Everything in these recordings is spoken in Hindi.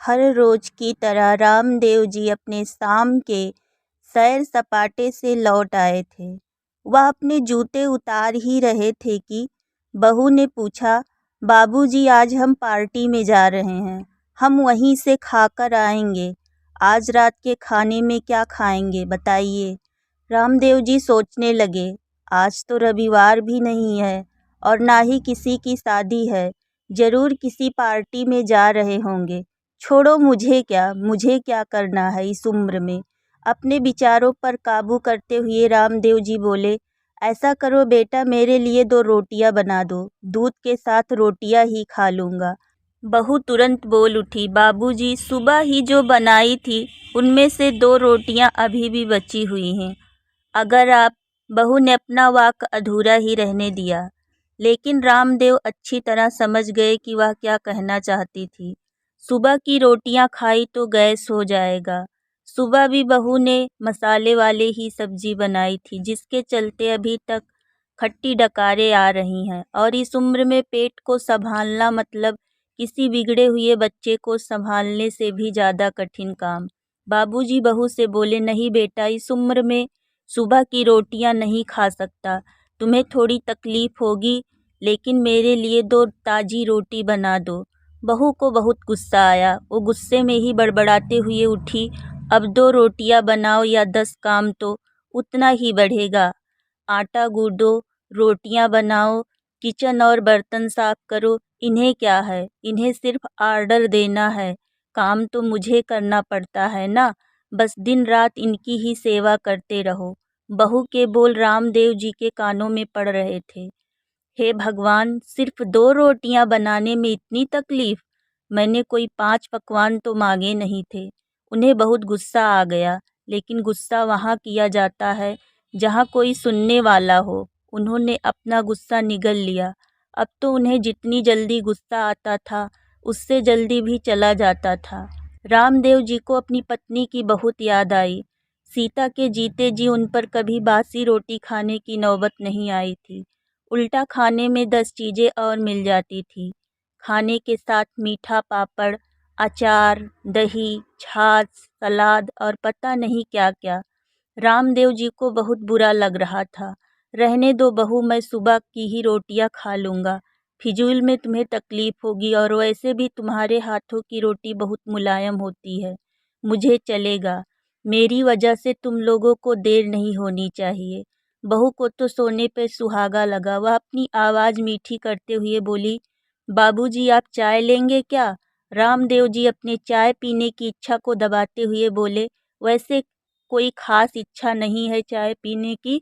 हर रोज की तरह रामदेव जी अपने शाम के सैर सपाटे से लौट आए थे। वह अपने जूते उतार ही रहे थे कि बहू ने पूछा, बाबूजी आज हम पार्टी में जा रहे हैं, हम वहीं से खाकर आएंगे। आज रात के खाने में क्या खाएंगे बताइए। रामदेव जी सोचने लगे, आज तो रविवार भी नहीं है और ना ही किसी की शादी है, जरूर किसी पार्टी में जा रहे होंगे। छोड़ो, मुझे क्या करना है इस उम्र में। अपने विचारों पर काबू करते हुए रामदेव जी बोले, ऐसा करो बेटा, मेरे लिए 2 रोटियां बना दो, दूध के साथ रोटियां ही खा लूँगा। बहू तुरंत बोल उठी, बाबूजी सुबह ही जो बनाई थी उनमें से 2 रोटियां अभी भी बची हुई हैं। अगर आप। बहू ने अपना वाक्य अधूरा ही रहने दिया, लेकिन रामदेव अच्छी तरह समझ गए कि वह क्या कहना चाहती थी। सुबह की रोटियां खाई तो गैस हो जाएगा। सुबह भी बहू ने मसाले वाले ही सब्जी बनाई थी, जिसके चलते अभी तक खट्टी डकारें आ रही हैं, और इस उम्र में पेट को संभालना मतलब किसी बिगड़े हुए बच्चे को संभालने से भी ज़्यादा कठिन काम। बाबूजी बहू से बोले, नहीं बेटा, इस उम्र में सुबह की रोटियां नहीं खा सकता। तुम्हें थोड़ी तकलीफ होगी, लेकिन मेरे लिए 2 ताज़ी रोटी बना दो। बहू को बहुत गुस्सा आया। वो गुस्से में ही बड़बड़ाते हुए उठी, अब 2 रोटियां बनाओ या 10 काम तो उतना ही बढ़ेगा। आटा गूंदो, रोटियां बनाओ, किचन और बर्तन साफ करो, इन्हें क्या है, इन्हें सिर्फ ऑर्डर देना है। काम तो मुझे करना पड़ता है ना, बस दिन रात इनकी ही सेवा करते रहो। बहू के बोल रामदेव जी के कानों में पड़ रहे थे। हे भगवान, सिर्फ 2 रोटियां बनाने में इतनी तकलीफ। मैंने कोई 5 पकवान तो मांगे नहीं थे। उन्हें बहुत गुस्सा आ गया, लेकिन गुस्सा वहाँ किया जाता है जहाँ कोई सुनने वाला हो। उन्होंने अपना गुस्सा निगल लिया। अब तो उन्हें जितनी जल्दी गुस्सा आता था, उससे जल्दी भी चला जाता था। रामदेव जी को अपनी पत्नी की बहुत याद आई। सीता के जीते जी उन पर कभी बासी रोटी खाने की नौबत नहीं आई थी। उल्टा खाने में 10 चीज़ें और मिल जाती थी। खाने के साथ मीठा पापड़, अचार, दही, छाछ, सलाद और पता नहीं क्या क्या। रामदेव जी को बहुत बुरा लग रहा था। रहने दो बहू, मैं सुबह की ही रोटियां खा लूँगा। फिजूल में तुम्हें तकलीफ होगी, और वैसे भी तुम्हारे हाथों की रोटी बहुत मुलायम होती है। मुझे चलेगा। मेरी वजह से तुम लोगों को देर नहीं होनी चाहिए। बहू को तो सोने पे सुहागा लगा। वह अपनी आवाज़ मीठी करते हुए बोली, बाबूजी आप चाय लेंगे क्या? रामदेव जी अपने चाय पीने की इच्छा को दबाते हुए बोले, वैसे कोई खास इच्छा नहीं है चाय पीने की,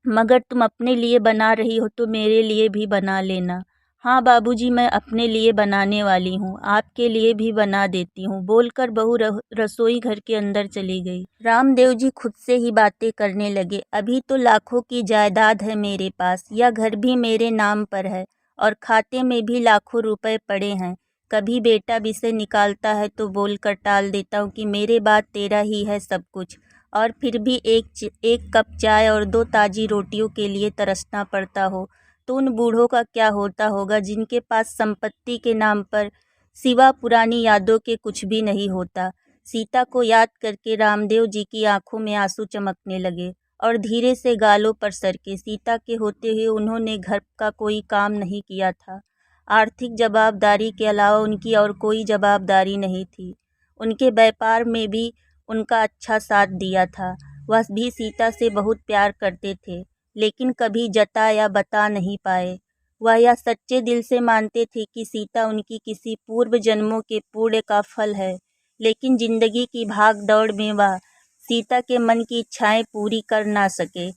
मगर तुम अपने लिए बना रही हो तो मेरे लिए भी बना लेना। हाँ बाबूजी, मैं अपने लिए बनाने वाली हूँ, आपके लिए भी बना देती हूँ, बोलकर बहू रसोई घर के अंदर चली गई। रामदेव जी खुद से ही बातें करने लगे, अभी तो लाखों की जायदाद है मेरे पास, यह घर भी मेरे नाम पर है और खाते में भी लाखों रुपए पड़े हैं। कभी बेटा विषय निकालता है तो बोलकर टाल देता हूँ कि मेरे बाद तेरा ही है सब कुछ, और फिर भी एक कप चाय और 2 ताज़ी रोटियों के लिए तरसना पड़ता हो तो उन बूढ़ों का क्या होता होगा जिनके पास संपत्ति के नाम पर सिवा पुरानी यादों के कुछ भी नहीं होता। सीता को याद करके रामदेव जी की आंखों में आंसू चमकने लगे और धीरे से गालों पर सरके। सीता के होते हुए उन्होंने घर का कोई काम नहीं किया था। आर्थिक जवाबदारी के अलावा उनकी और कोई जवाबदारी नहीं थी। उनके व्यापार में भी उनका अच्छा साथ दिया था। वह भी सीता से बहुत प्यार करते थे, लेकिन कभी जता या बता नहीं पाए। वह यह सच्चे दिल से मानते थे कि सीता उनकी किसी पूर्व जन्मों के पुण्य का फल है, लेकिन जिंदगी की भाग दौड़ में वह सीता के मन की इच्छाएं पूरी कर ना सके।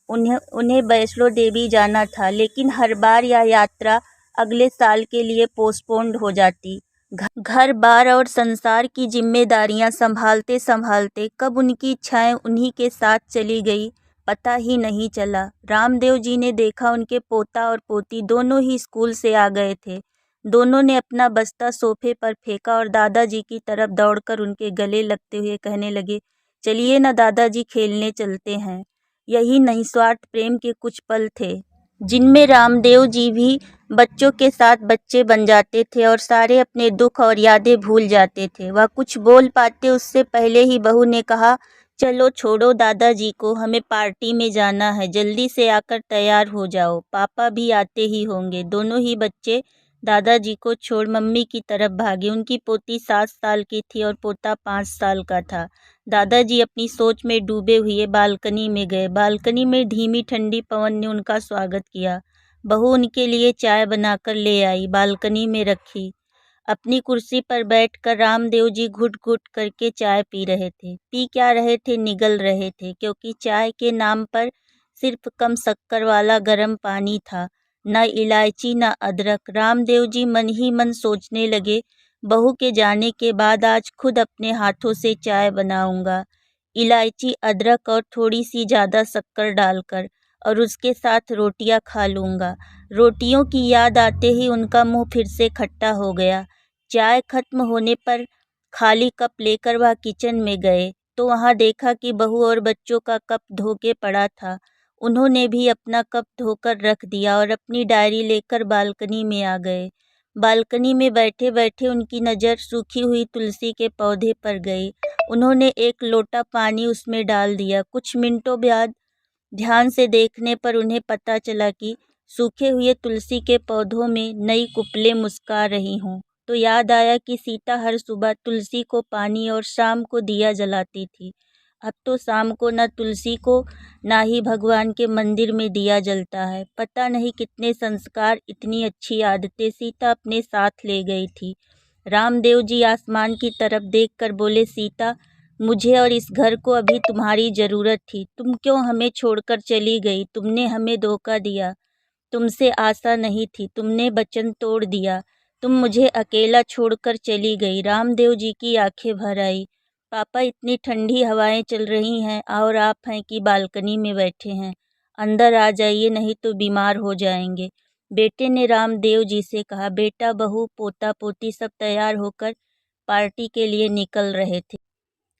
उन्हें उन्हें वैष्णो देवी जाना था, लेकिन हर बार यह यात्रा अगले साल के लिए पोस्टपोन्ड हो जाती। घर बार और संसार की जिम्मेदारियां संभालते संभालते कब उनकी इच्छाएं उन्हीं के साथ चली गई, पता ही नहीं चला। रामदेव जी ने देखा उनके पोता और पोती दोनों ही स्कूल से आ गए थे। दोनों ने अपना बस्ता सोफे पर फेंका और दादाजी की तरफ दौड़कर उनके गले लगते हुए कहने लगे, चलिए ना दादाजी, खेलने चलते हैं। यही निस्वार्थ प्रेम के कुछ पल थे जिनमें रामदेव जी भी बच्चों के साथ बच्चे बन जाते थे और सारे अपने दुख और यादें भूल जाते थे। वह कुछ बोल पाते उससे पहले ही बहू ने कहा, चलो छोड़ो दादाजी को, हमें पार्टी में जाना है, जल्दी से आकर तैयार हो जाओ, पापा भी आते ही होंगे। दोनों ही बच्चे दादाजी को छोड़ मम्मी की तरफ भागे। उनकी पोती 7 साल की थी और पोता 5 साल का था। दादाजी अपनी सोच में डूबे हुए बालकनी में गए। बालकनी में धीमी ठंडी पवन ने उनका स्वागत किया। बहू उनके लिए चाय बनाकर ले आई, बालकनी में रखी। अपनी कुर्सी पर बैठकर रामदेव जी घुट-घुट करके चाय पी रहे थे। पी क्या रहे थे, निगल रहे थे, क्योंकि चाय के नाम पर सिर्फ कम शक्कर वाला गर्म पानी था, न इलायची न अदरक। रामदेव जी मन ही मन सोचने लगे, बहू के जाने के बाद आज खुद अपने हाथों से चाय बनाऊंगा, इलायची अदरक और थोड़ी सी ज़्यादा शक्कर डालकर, और उसके साथ रोटियां खा लूँगा। रोटियों की याद आते ही उनका मुंह फिर से खट्टा हो गया। चाय खत्म होने पर खाली कप लेकर वह किचन में गए तो वहां देखा कि बहू और बच्चों का कप धो के पड़ा था। उन्होंने भी अपना कप धोकर रख दिया और अपनी डायरी लेकर बालकनी में आ गए। बालकनी में बैठे बैठे उनकी नज़र सूखी हुई तुलसी के पौधे पर गई। उन्होंने एक लोटा पानी उसमें डाल दिया। कुछ मिनटों बाद ध्यान से देखने पर उन्हें पता चला कि सूखे हुए तुलसी के पौधों में नई कुपलें मुस्कुरा रही हों। तो याद आया कि सीता हर सुबह तुलसी को पानी और शाम को दिया जलाती थी। अब तो शाम को न तुलसी को ना ही भगवान के मंदिर में दिया जलता है। पता नहीं कितने संस्कार, इतनी अच्छी आदतें सीता अपने साथ ले गई थी। रामदेव जी आसमान की तरफ देखकर बोले, सीता, मुझे और इस घर को अभी तुम्हारी ज़रूरत थी। तुम क्यों हमें छोड़कर चली गई? तुमने हमें धोखा दिया। तुमसे आशा नहीं थी, तुमने वचन तोड़ दिया। तुम मुझे अकेला छोड़कर चली गई। रामदेव जी की आंखें भर आई। पापा, इतनी ठंडी हवाएं चल रही हैं और आप हैं कि बालकनी में बैठे हैं। अंदर आ जाइए, नहीं तो बीमार हो जाएंगे। बेटे ने रामदेव जी से कहा। बेटा, बहू, पोता पोती सब तैयार होकर पार्टी के लिए निकल रहे थे।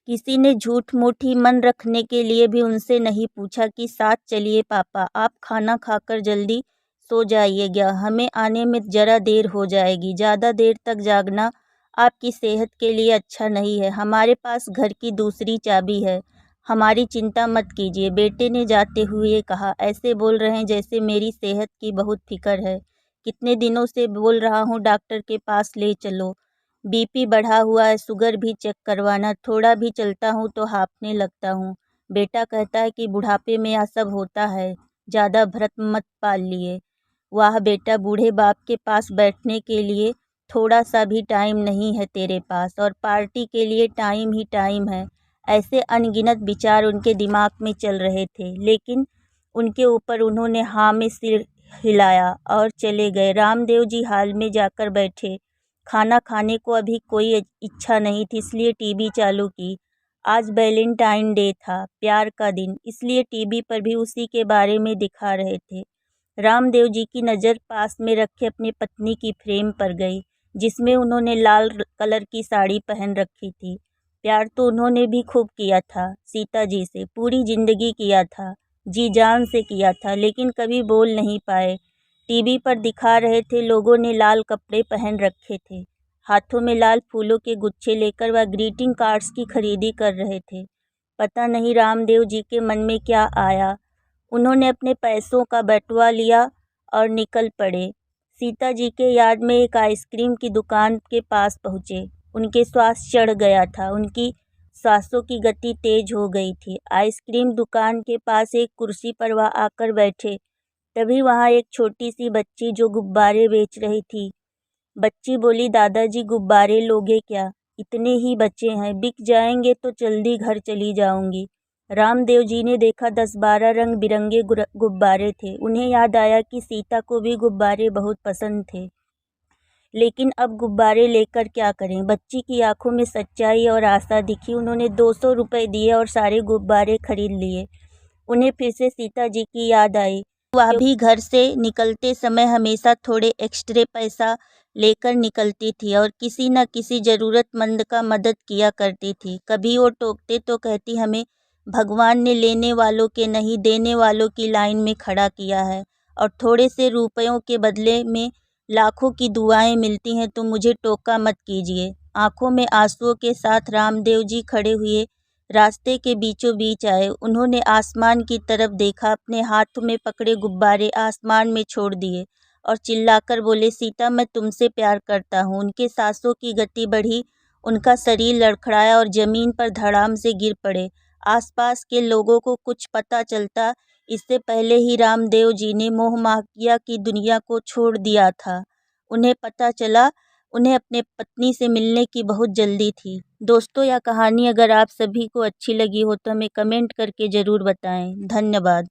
किसी ने झूठ मूठ ही मन रखने के लिए भी उनसे नहीं पूछा कि साथ चलिए पापा, आप खाना खाकर जल्दी सो जाइएगा, हमें आने में ज़रा देर हो जाएगी। ज़्यादा देर तक जागना आपकी सेहत के लिए अच्छा नहीं है। हमारे पास घर की दूसरी चाबी है, हमारी चिंता मत कीजिए, बेटे ने जाते हुए कहा। ऐसे बोल रहे हैं जैसे मेरी सेहत की बहुत फिक्र है। कितने दिनों से बोल रहा हूँ डॉक्टर के पास ले चलो। बीपी बढ़ा हुआ है, शुगर भी चेक करवाना। थोड़ा भी चलता हूँ तो हाँफने लगता हूँ। बेटा कहता है कि बुढ़ापे में यह सब होता है, ज़्यादा भ्रत मत पाल लिए। वाह बेटा, बूढ़े बाप के पास बैठने के लिए थोड़ा सा भी टाइम नहीं है तेरे पास, और पार्टी के लिए टाइम ही टाइम है। ऐसे अनगिनत विचार उनके दिमाग में चल रहे थे, लेकिन उनके ऊपर उन्होंने हाँ में सिर हिलाया और चले गए। रामदेव जी हाल में जाकर बैठे। खाना खाने को अभी कोई इच्छा नहीं थी, इसलिए टीवी चालू की। आज वैलेंटाइन डे था, प्यार का दिन, इसलिए टीवी पर भी उसी के बारे में दिखा रहे थे। रामदेव जी की नज़र पास में रखे अपनी पत्नी की फ्रेम पर गई, जिसमें उन्होंने लाल कलर की साड़ी पहन रखी थी। प्यार तो उन्होंने भी खूब किया था सीता जी से, पूरी ज़िंदगी किया था, जी जान से किया था, लेकिन कभी बोल नहीं पाए। टीवी पर दिखा रहे थे, लोगों ने लाल कपड़े पहन रखे थे, हाथों में लाल फूलों के गुच्छे लेकर वह ग्रीटिंग कार्ड्स की खरीदी कर रहे थे। पता नहीं रामदेव जी के मन में क्या आया, उन्होंने अपने पैसों का बटुआ लिया और निकल पड़े। सीता जी के याद में एक आइसक्रीम की दुकान के पास पहुँचे। उनके श्वास चढ़ गया था, उनकी सांसों की गति तेज हो गई थी। आइसक्रीम दुकान के पास एक कुर्सी पर वह आकर बैठे। तभी वहाँ एक छोटी सी बच्ची जो गुब्बारे बेच रही थी। बच्ची बोली, दादाजी गुब्बारे लोगे क्या? इतने ही बचे हैं, बिक जाएंगे तो जल्दी घर चली जाऊंगी। रामदेव जी ने देखा 10-12 रंग बिरंगे गुब्बारे थे। उन्हें याद आया कि सीता को भी गुब्बारे बहुत पसंद थे, लेकिन अब गुब्बारे लेकर क्या करें। बच्ची की आंखों में सच्चाई और आशा दिखी। उन्होंने 200 रुपये दिए और सारे गुब्बारे खरीद लिए। उन्हें फिर से सीता जी की याद आई। वह भी घर से निकलते समय हमेशा थोड़े एक्स्ट्रा पैसा लेकर निकलती थी और किसी न किसी ज़रूरतमंद का मदद किया करती थी। कभी वो टोकते तो कहती, हमें भगवान ने लेने वालों के नहीं देने वालों की लाइन में खड़ा किया है। और थोड़े से रुपयों के बदले में लाखों की दुआएं मिलती हैं तो मुझे टोका मत कीजिए। आंखों में आंसुओं के साथ रामदेव जी खड़े हुए रास्ते के बीचों बीच आए। उन्होंने आसमान की तरफ देखा, अपने हाथ में पकड़े गुब्बारे आसमान में छोड़ दिए और चिल्लाकर बोले, सीता मैं तुमसे प्यार करता हूँ। उनके सांसों की गति बढ़ी, उनका शरीर लड़खड़ाया और जमीन पर धड़ाम से गिर पड़े। आसपास के लोगों को कुछ पता चलता इससे पहले ही रामदेव जी ने मोह माया की दुनिया को छोड़ दिया था। उन्हें पता चला उन्हें अपने पत्नी से मिलने की बहुत जल्दी थी। दोस्तों, यह कहानी अगर आप सभी को अच्छी लगी हो तो हमें कमेंट करके ज़रूर बताएं। धन्यवाद।